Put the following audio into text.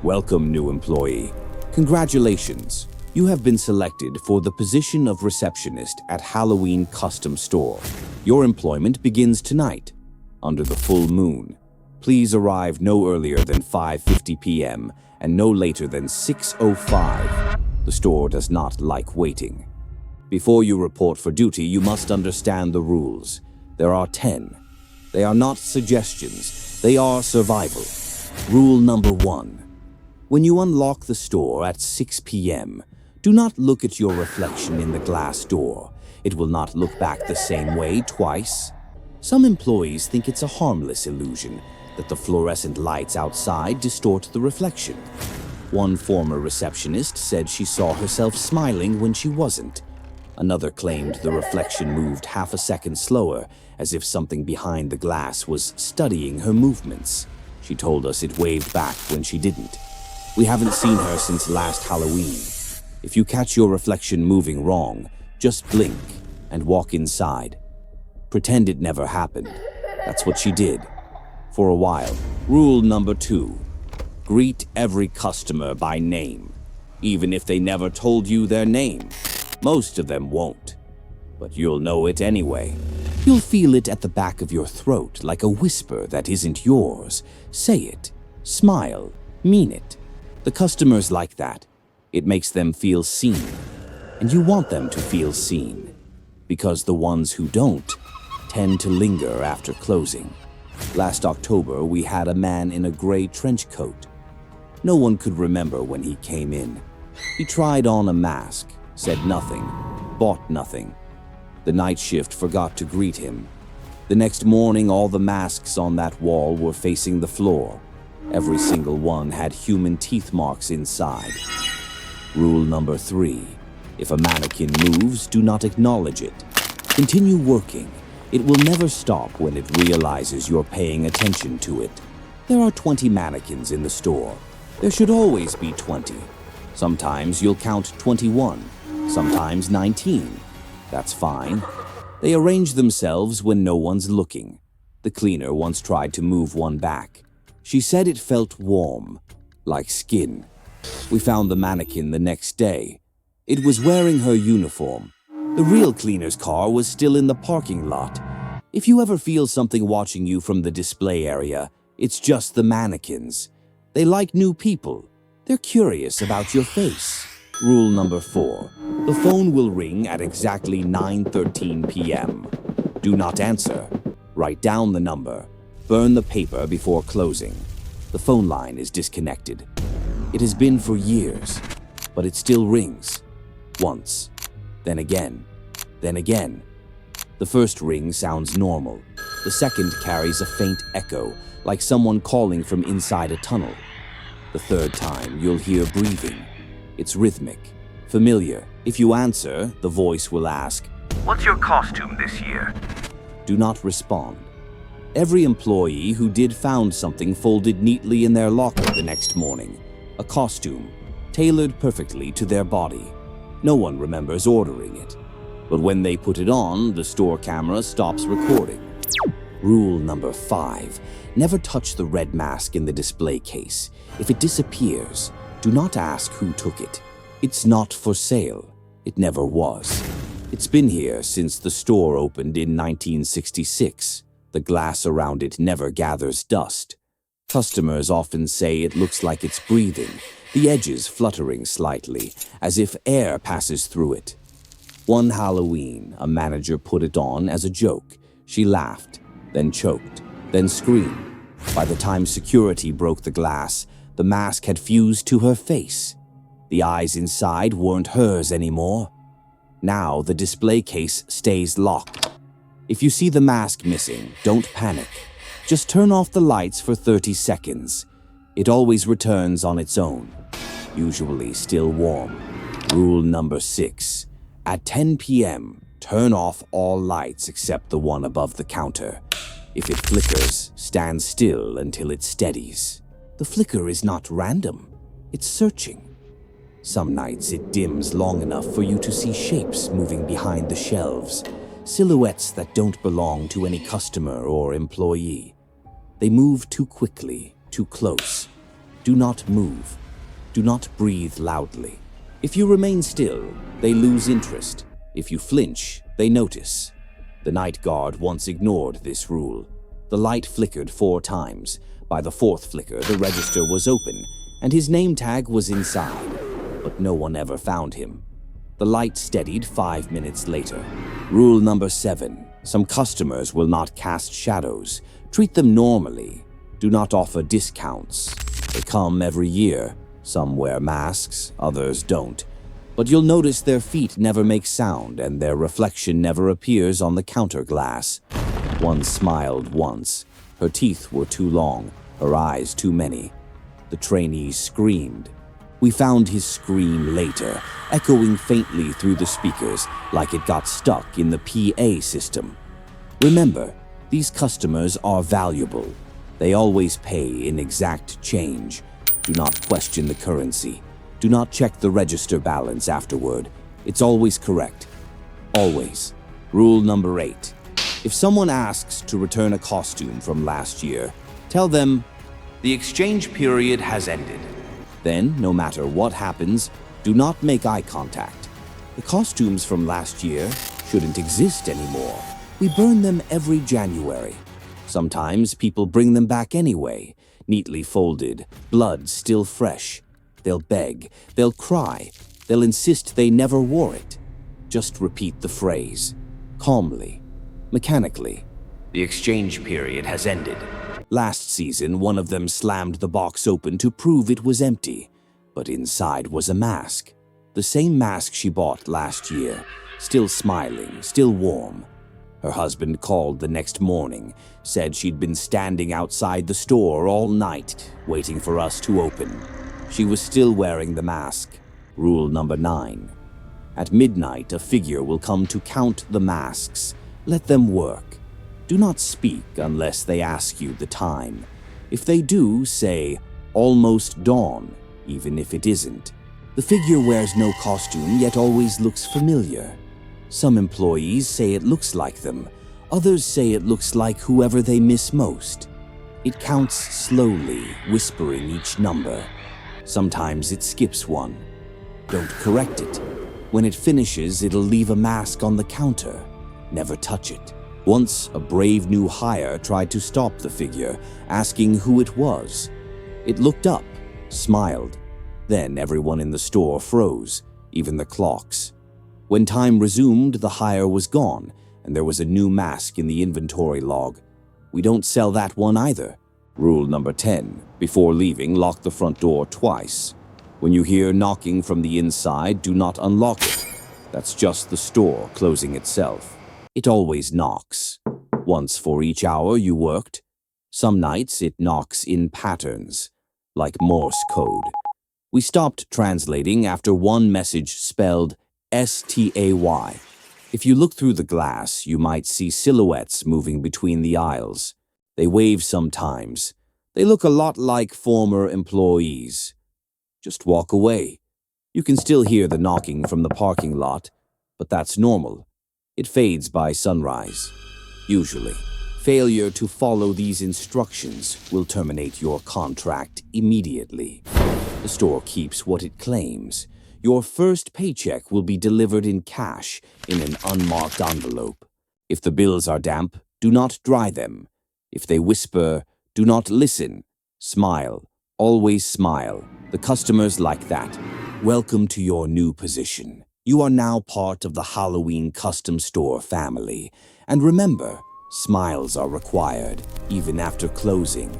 Welcome, new employee. Congratulations. You have been selected for the position of receptionist at Halloween Custom Store. Your employment begins tonight, under the full moon. Please arrive no earlier than 5:50 p.m. and no later than 6:05. The store does not like waiting. Before you report for duty, you must understand the rules. There are 10. They are not suggestions. They are survival. Rule number 1. When you unlock the store at 6 p.m., do not look at your reflection in the glass door. It will not look back the same way twice. Some employees think it's a harmless illusion, that the fluorescent lights outside distort the reflection. One former receptionist said she saw herself smiling when she wasn't. Another claimed the reflection moved half a second slower, as if something behind the glass was studying her movements. She told us it waved back when she didn't. We haven't seen her since last Halloween. If you catch your reflection moving wrong, just blink and walk inside. Pretend it never happened. That's what she did. For a while. Rule number 2. Greet every customer by name, even if they never told you their name. Most of them won't, but you'll know it anyway. You'll feel it at the back of your throat, like a whisper that isn't yours. Say it. Smile. Mean it. The customers like that. It makes them feel seen. And you want them to feel seen, because the ones who don't tend to linger after closing. Last October, we had a man in a gray trench coat. No one could remember when he came in. He tried on a mask, said nothing, bought nothing. The night shift forgot to greet him. The next morning, all the masks on that wall were facing the floor. Every single one had human teeth marks inside. Rule number 3. If a mannequin moves, do not acknowledge it. Continue working. It will never stop when it realizes you're paying attention to it. There are 20 mannequins in the store. There should always be 20. Sometimes you'll count 21, sometimes 19. That's fine. They arrange themselves when no one's looking. The cleaner once tried to move one back. She said it felt warm, like skin. We found the mannequin the next day. It was wearing her uniform. The real cleaner's car was still in the parking lot. If you ever feel something watching you from the display area, it's just the mannequins. They like new people. They're curious about your face. Rule number 4. The phone will ring at exactly 9:13 p.m. Do not answer. Write down the number. Burn the paper before closing. The phone line is disconnected. It has been for years, but it still rings. Once. Then again. Then again. The first ring sounds normal. The second carries a faint echo, like someone calling from inside a tunnel. The third time, you'll hear breathing. It's rhythmic, familiar. If you answer, the voice will ask, "What's your costume this year?" Do not respond. Every employee who did found something folded neatly in their locker the next morning. A costume, tailored perfectly to their body. No one remembers ordering it. But when they put it on, the store camera stops recording. Rule number 5. Never touch the red mask in the display case. If it disappears, do not ask who took it. It's not for sale. It never was. It's been here since the store opened in 1966. The glass around it never gathers dust. Customers often say it looks like it's breathing, the edges fluttering slightly, as if air passes through it. One Halloween, a manager put it on as a joke. She laughed, then choked, then screamed. By the time security broke the glass, the mask had fused to her face. The eyes inside weren't hers anymore. Now the display case stays locked. If you see the mask missing, don't panic. Just turn off the lights for 30 seconds. It always returns on its own, usually still warm. Rule number 6. At 10 p.m., turn off all lights except the one above the counter. If it flickers, stand still until it steadies. The flicker is not random. It's searching. Some nights it dims long enough for you to see shapes moving behind the shelves, silhouettes that don't belong to any customer or employee. They move too quickly, too close. Do not move. Do not breathe loudly. If you remain still, they lose interest. If you flinch, they notice. The night guard once ignored this rule. The light flickered 4 times. By the 4th flicker, the register was open, and his name tag was inside, but no one ever found him. The light steadied 5 minutes later. Rule number 7. Some customers will not cast shadows. Treat them normally. Do not offer discounts. They come every year. Some wear masks, others don't. But you'll notice their feet never make sound and their reflection never appears on the counter glass. One smiled once. Her teeth were too long, her eyes too many. The trainee screamed. We found his scream later, echoing faintly through the speakers like it got stuck in the PA system. Remember, these customers are valuable. They always pay in exact change. Do not question the currency. Do not check the register balance afterward. It's always correct. Always. Rule number 8. If someone asks to return a costume from last year, tell them, "The exchange period has ended." Then, no matter what happens, do not make eye contact. The costumes from last year shouldn't exist anymore. We burn them every January. Sometimes people bring them back anyway, neatly folded, blood still fresh. They'll beg, they'll cry, they'll insist they never wore it. Just repeat the phrase, calmly, mechanically. "The exchange period has ended." Last season, one of them slammed the box open to prove it was empty, but inside was a mask. The same mask she bought last year, still smiling, still warm. Her husband called the next morning, said she'd been standing outside the store all night, waiting for us to open. She was still wearing the mask. Rule number 9. At midnight, a figure will come to count the masks. Let them work. Do not speak unless they ask you the time. If they do, say, "Almost dawn," even if it isn't. The figure wears no costume, yet always looks familiar. Some employees say it looks like them. Others say it looks like whoever they miss most. It counts slowly, whispering each number. Sometimes it skips one. Don't correct it. When it finishes, it'll leave a mask on the counter. Never touch it. Once, a brave new hire tried to stop the figure, asking who it was. It looked up, smiled. Then everyone in the store froze, even the clocks. When time resumed, the hire was gone, and there was a new mask in the inventory log. We don't sell that one either. Rule number 10. Before leaving, lock the front door twice. When you hear knocking from the inside, do not unlock it. That's just the store closing itself. It always knocks. Once for each hour you worked. Some nights it knocks in patterns, like Morse code. We stopped translating after one message spelled STAY. If you look through the glass, you might see silhouettes moving between the aisles. They wave sometimes. They look a lot like former employees. Just walk away. You can still hear the knocking from the parking lot, but that's normal. It fades by sunrise. Usually, failure to follow these instructions will terminate your contract immediately. The store keeps what it claims. Your first paycheck will be delivered in cash in an unmarked envelope. If the bills are damp, do not dry them. If they whisper, do not listen. Smile. Always smile. The customers like that. Welcome to your new position. You are now part of the Halloween custom store family. And remember, smiles are required, even after closing.